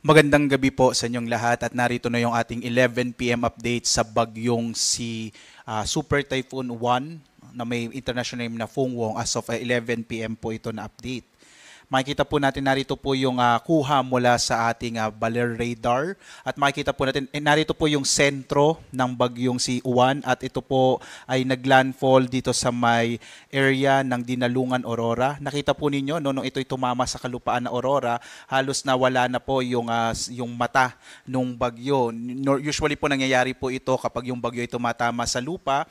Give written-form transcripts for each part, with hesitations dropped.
Magandang gabi po sa inyong lahat at narito na yung ating 11 p.m. update sa bagyong si Super Typhoon 1 na may international name na Fungwong. As of 11 p.m. po ito na update. Makikita po natin narito po yung kuha mula sa ating Baler radar at makikita po natin narito po yung sentro ng bagyong si Juan at ito po ay naglandfall dito sa may area ng Dinalungan Aurora. Nakita po ninyo no, nung ito'y tumama sa kalupaan na Aurora, halos nawala na po yung mata nung bagyo. Usually po nangyayari po ito kapag yung bagyo ay tumatama sa lupa,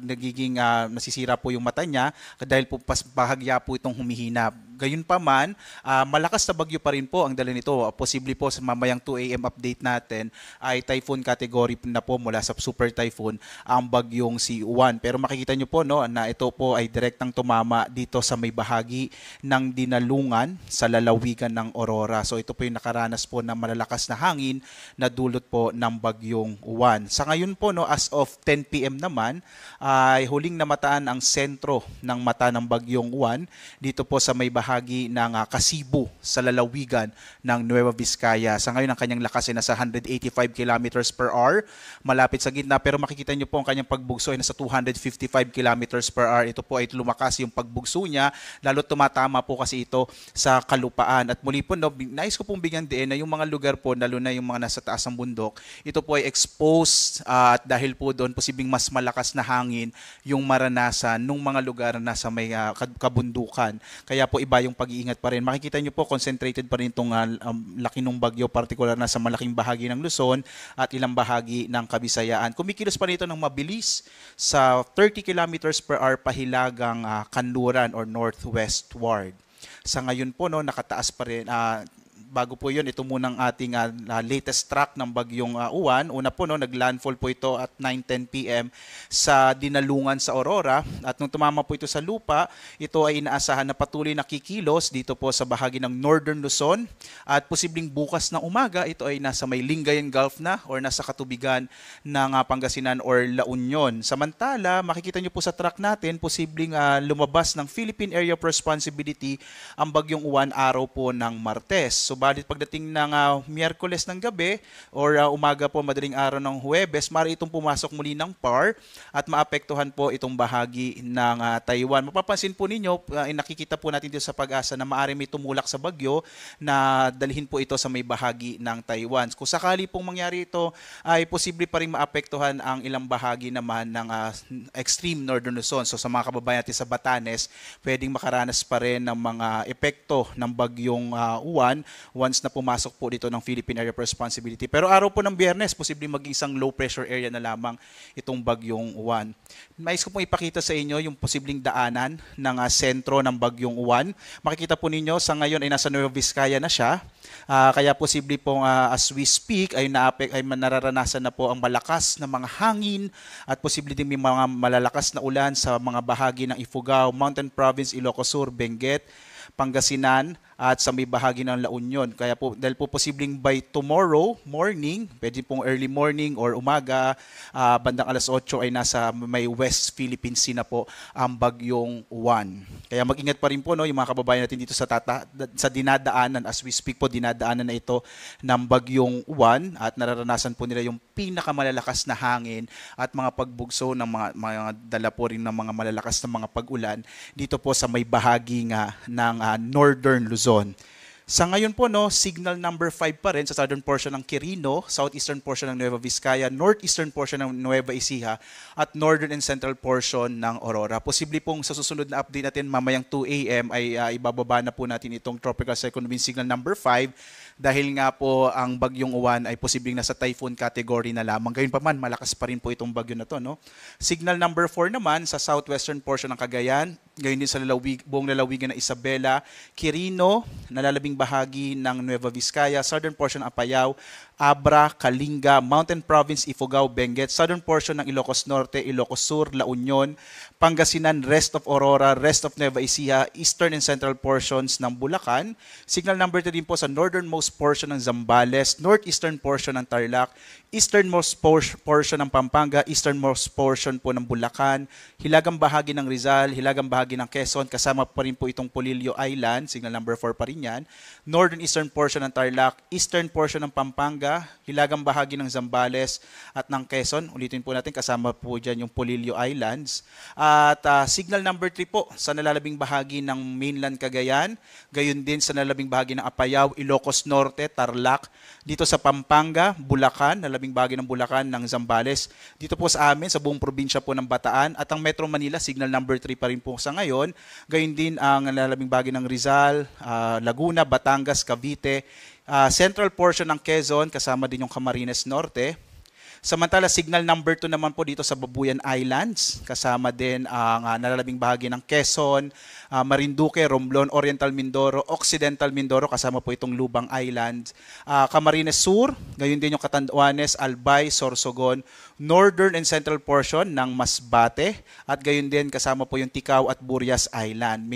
nagiging nasisira po yung mata niya dahil po bahagya po itong humihina. Gayunpaman, malakas na bagyo pa rin po ang dala nito. Posible po sa mamayang 2 a.m. update natin ay typhoon category na po mula sa super typhoon ang bagyong si Juan. Pero makikita nyo po no, na ito po ay direktang tumama dito sa may bahagi ng Dinalungan sa lalawigan ng Aurora. So ito po yung nakaranas po ng malalakas na hangin na dulot po ng bagyong Juan. Sa ngayon po, no, as of 10 p.m. naman, ay huling namataan ang sentro ng mata ng bagyong Juan dito po sa may bahagi ng Kasibu sa lalawigan ng Nueva Vizcaya. Sa ngayon ang kanyang lakas ay nasa 185 kilometers per hour, malapit sa gitna, pero makikita nyo po ang kanyang pagbugso ay nasa 255 kilometers per hour. Ito po ay lumakas yung pagbugso niya, lalo tumatama po kasi ito sa kalupaan. At muli po, no, nais ko pong bigyan din na yung mga lugar po, lalo na yung mga nasa taas ng bundok, ito po ay exposed at dahil po doon posibleng mas malakas na hangin yung maranasan nung mga lugar na sa may kabundukan. Kaya po iba yung pag-iingat pa rin. Makikita nyo po, concentrated pa rin itong laki ng bagyo, particular na sa malaking bahagi ng Luzon at ilang bahagi ng Kabisayaan. Kumikilos pa rito ng mabilis sa 30 kilometers per hour pahilagang kanluran or northwestward. Sa ngayon po, no, nakataas pa rin. Bago po yun, ito munang ating latest track ng bagyong Juan. Una po, no, naglandfall po ito at 9:10 p.m. sa Dinalungan sa Aurora. At nung tumama po ito sa lupa, ito ay inaasahan na patuloy na kikilos dito po sa bahagi ng Northern Luzon. At posibleng bukas na umaga, ito ay nasa may Lingayen Gulf na or nasa katubigan ng Pangasinan or La Union. Samantala, makikita nyo po sa track natin, posibleng lumabas ng Philippine Area of Responsibility ang bagyong Juan araw po ng Martes. So, balit pagdating ng Miyerkules ng gabi or umaga po madaling araw ng Huwebes, maaari itong pumasok muli ng PAR at maapektuhan po itong bahagi ng Taiwan. Mapapansin po ninyo, nakikita po natin dito sa Pag-asa na maaari may tumulak sa bagyo na dalhin po ito sa may bahagi ng Taiwan. Kung sakali pong mangyari ito, ay posible pa rin maapektuhan ang ilang bahagi naman ng extreme Northern Luzon. So sa mga kababayan natin sa Batanes, pwedeng makaranas pa rin ng mga epekto ng bagyong Juan once na pumasok po dito ng Philippine Area of Responsibility. Pero araw po ng Biyernes, posibleng maging isang low pressure area na lamang itong bagyong Juan. Nais ko pong ipakita sa inyo yung posibleng daanan ng sentro ng bagyong Juan. Makikita po ninyo, sa ngayon ay nasa Nueva Vizcaya na siya. Kaya posible pong as we speak ay nararanasan na po ang malakas na mga hangin at posible din may mga malalakas na ulan sa mga bahagi ng Ifugao, Mountain Province, Ilocos Sur, Benguet, Pangasinan at sa may bahagi ng La Union. Kaya po, dahil po posibleng by tomorrow morning, pwede pong early morning or umaga, bandang alas 8 ay nasa may West Philippine Sea na po ang bagyong Juan. Kaya mag-ingat pa rin po, no, yung mga kababayan natin dito sa dinadaanan, as we speak po, dinadaanan na ito ng bagyong Juan at nararanasan po nila yung pinakamalalakas na hangin at mga pagbugso ng mga dala po rin ng mga malalakas na mga pag-ulan dito po sa may bahagi nga ng Northern Luzon. Sa ngayon po, no, signal number 5 pa rin sa southern portion ng Quirino, southeastern portion ng Nueva Vizcaya, northeastern portion ng Nueva Ecija, at northern and central portion ng Aurora. Posible pong sa susunod na update natin mamayang 2 a.m. ay ibababa na po natin itong tropical cyclone wind signal number 5 dahil nga po ang bagyong Juan ay posibleng nasa typhoon category na lamang. Gayunpaman, malakas pa rin po itong bagyo na to, no? Signal number 4 naman sa southwestern portion ng Cagayan, gayon din sa buong lalawigan ng Isabela, Quirino, nalalabing bahagi ng Nueva Vizcaya, southern portion ng Apayao, Abra, Kalinga, Mountain Province, Ifugao, Benguet, southern portion ng Ilocos Norte, Ilocos Sur, La Union, Pangasinan, rest of Aurora, rest of Nueva Ecija, eastern and central portions ng Bulacan. Signal number 3 din po sa northernmost portion ng Zambales, northeastern portion ng Tarlac, easternmost portion ng Pampanga, easternmost portion po ng Bulacan, hilagang bahagi ng Rizal, hilagang bahagi ng Quezon, kasama pa rin po itong Polillo Island, signal number 4 pa rin yan, northern eastern portion ng Tarlac, eastern portion ng Pampanga, hilagang bahagi ng Zambales at ng Quezon. Ulitin po natin, kasama po dyan yung Polillo Islands. At signal number 3 po sa nalalabing bahagi ng mainland Cagayan, gayon din sa nalalabing bahagi ng Apayao, Ilocos Norte, Tarlac, dito sa Pampanga, Bulacan, nalalabing bahagi ng Bulacan, ng Zambales. Dito po sa amin, sa buong probinsya po ng Bataan, at ang Metro Manila, signal number 3 pa rin po sa ngayon. Gayon din ang nalalabing bahagi ng Rizal, Laguna, Batangas, Cavite, central portion ng Quezon, kasama din yung Camarines Norte. Samantala, signal number 2 naman po dito sa Babuyan Islands, kasama din ang nalalabing bahagi ng Quezon, Marinduque, Romblon, Oriental Mindoro, Occidental Mindoro, kasama po itong Lubang Island, Camarines Sur, gayon din yung Catanduanes, Albay, Sorsogon, northern and central portion ng Masbate, at gayon din kasama po yung Ticao at Burias Island.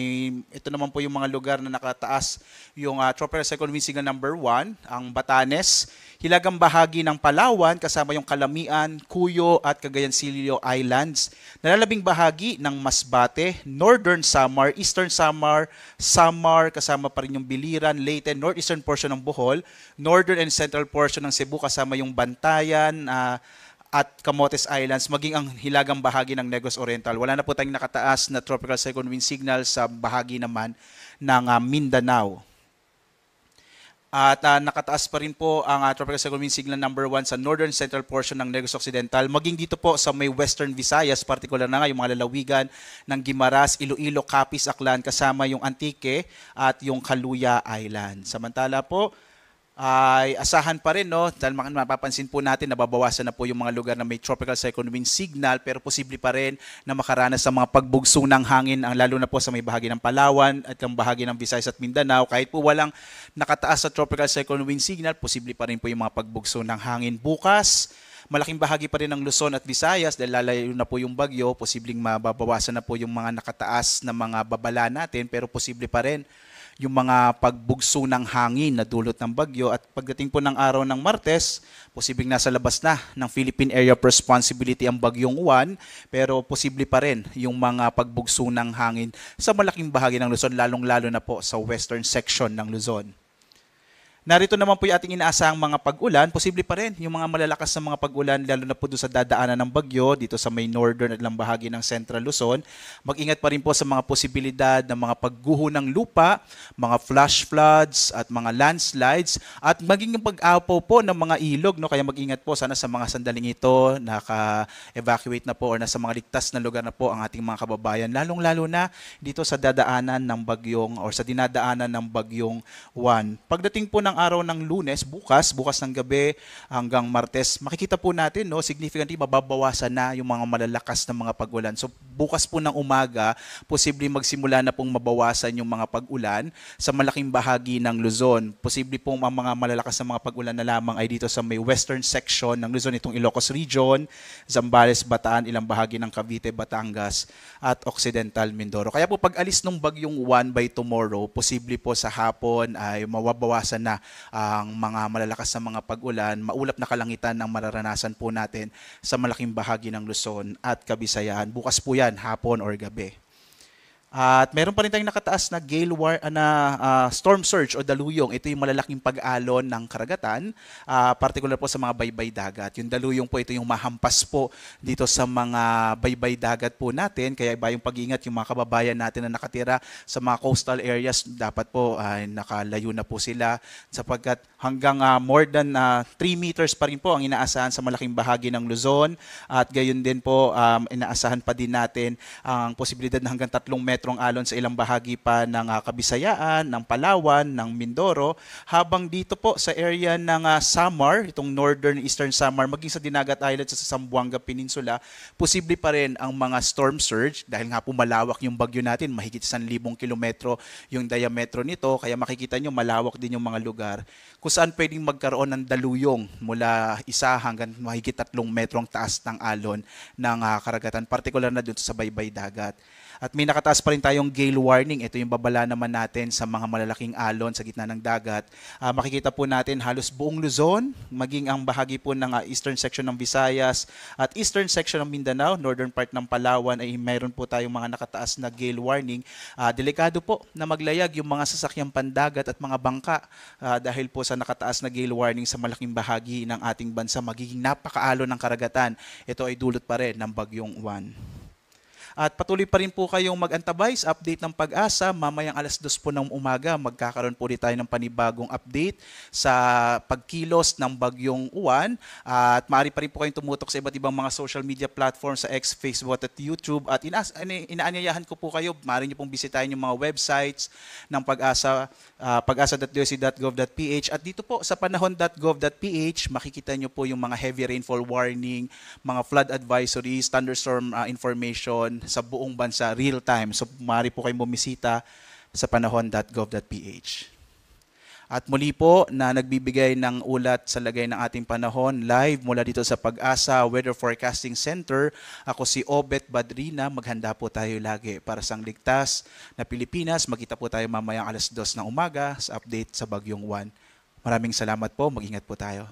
Ito naman po yung mga lugar na nakataas yung tropical cyclone wind signal number 1, ang Batanes, hilagang bahagi ng Palawan, kasama yung Calamian, Cuyo at Cagayan Silio Islands, nalalabing bahagi ng Masbate, northern Samar, eastern Samar, kasama pa rin yung Biliran, Leyte, northeastern portion ng Bohol, northern and central portion ng Cebu, kasama yung Bantayan, at Camotes Islands, maging ang hilagang bahagi ng Negros Oriental. Wala na po tayong nakataas na tropical cyclone wind signal sa bahagi naman ng Mindanao. At nakataas pa rin po ang tropical cyclone wind signal number 1 sa northern central portion ng Negros Occidental, maging dito po sa may western Visayas, particular na nga yung mga lalawigan ng Guimaras, Iloilo, Capiz, Aklan, kasama yung Antique at yung Caluya Island. Samantala po, ay asahan pa rin, no? Dahil mapapansin po natin na babawasan na po yung mga lugar na may tropical cyclone wind signal, pero posible pa rin na makaranas sa mga pagbugso ng hangin, lalo na po sa may bahagi ng Palawan at ang bahagi ng Visayas at Mindanao. Kahit po walang nakataas sa tropical cyclone wind signal, posible pa rin po yung mga pagbugso ng hangin bukas. Malaking bahagi pa rin ng Luzon at Visayas dahil lalayo na po yung bagyo, posibleng mababawasan na po yung mga nakataas na mga babala natin, pero posible pa rin yung mga pagbugso ng hangin na dulot ng bagyo. At pagdating po ng araw ng Martes, posibleng nasa labas na ng Philippine Area of Responsibility ang bagyong Juan, pero posible pa rin yung mga pagbugso ng hangin sa malaking bahagi ng Luzon, lalong-lalo na po sa western section ng Luzon. Narito naman po yung ating inaasahang mga pag-ulan. Posible pa rin yung mga malalakas na mga pag-ulan, lalo na po doon sa dadaanan ng bagyo dito sa may northern at lang bahagi ng Central Luzon. Mag-ingat pa rin po sa mga posibilidad ng mga pagguho ng lupa, mga flash floods at mga landslides, at maging pag-apaw po ng mga ilog, no? Kaya mag-ingat po sana sa mga sandaling ito, naka-evacuate na po or nasa mga ligtas na lugar na po ang ating mga kababayan, lalong-lalo na dito sa dadaanan ng bagyong or sa dinadaanan ng bagyong Juan. Pagdating po ng araw ng Lunes, bukas ng gabi hanggang Martes, makikita po natin, no, significantly mababawasan na yung mga malalakas na mga pag-ulan. So bukas po ng umaga, posible magsimula na pong mabawasan yung mga pag-ulan sa malaking bahagi ng Luzon. Posible pong ang mga malalakas na mga pag-ulan na lamang ay dito sa may western section ng Luzon, itong Ilocos Region, Zambales, Bataan, ilang bahagi ng Cavite, Batangas at Occidental Mindoro. Kaya po pag alis ng bagyong Juan by tomorrow, posible po sa hapon ay mababawasan na ang mga malalakas na mga pag-ulan, maulap na kalangitan ng mararanasan po natin sa malaking bahagi ng Luzon at Kabisayaan. Bukas po yan, hapon or gabi. At meron pa rin tayong nakataas na storm surge o daluyong. Ito yung malalaking pag-alon ng karagatan, particular po sa mga baybay dagat. Yung daluyong po, ito yung mahampas po dito sa mga baybay dagat po natin. Kaya iba yung pag-iingat, yung mga kababayan natin na nakatira sa mga coastal areas, dapat po nakalayo na po sila, sapagkat hanggang more than 3 meters pa rin po ang inaasahan sa malaking bahagi ng Luzon. At gayon din po, inaasahan pa din natin ang posibilidad na hanggang 3 metrong alon sa ilang bahagi pa ng Kabisayaan, ng Palawan, ng Mindoro, habang dito po sa area ng Samar, itong northern eastern Samar, maging sa Dinagat Island sa Zamboanga Peninsula, posible pa rin ang mga storm surge dahil nga po malawak yung bagyo natin, mahigit 1,000 kilometro yung diametro nito, kaya makikita nyo malawak din yung mga lugar kung saan pwedeng magkaroon ng daluyong mula 1 hanggang mahigit 3 metrong taas ng alon ng karagatan, particular na dito sa baybay dagat. At may nakataas pa rin tayong gale warning. Ito yung babala naman natin sa mga malalaking alon sa gitna ng dagat. Makikita po natin halos buong Luzon, maging ang bahagi po ng eastern section ng Visayas at eastern section ng Mindanao, northern part ng Palawan ay mayroon po tayong mga nakataas na gale warning. Delikado po na maglayag yung mga sasakyang pandagat at mga bangka dahil po sa nakataas na gale warning sa malaking bahagi ng ating bansa, magiging napakaalo ng karagatan. Ito ay dulot pa rin ng bagyong Juan. At patuloy pa rin po kayong mag-antabay sa update ng Pag-asa. Mamayang 2:00 po ng umaga, magkakaroon po ulit tayo ng panibagong update sa pagkilos ng bagyong Juan. At maaari pa rin po kayong tumutok sa iba't ibang mga social media platforms sa X, Facebook at YouTube. At inaanyayahan ko po kayo, maaari niyo pong bisitahin yung mga websites ng Pag-asa, pag-asa.doc.gov.ph. At dito po sa panahon.gov.ph, makikita niyo po yung mga heavy rainfall warning, mga flood advisories, thunderstorm information sa buong bansa real time. So maaari po kayong bumisita sa panahon.gov.ph. At muli po na nagbibigay ng ulat sa lagay ng ating panahon live mula dito sa Pag-asa Weather Forecasting Center. Ako si Obet Badrina. Maghanda po tayo lagi para sa ligtas na Pilipinas. Magkita po tayo mamayang 2:00 ng umaga sa update sa bagyong Juan. Maraming salamat po. Mag-ingat po tayo.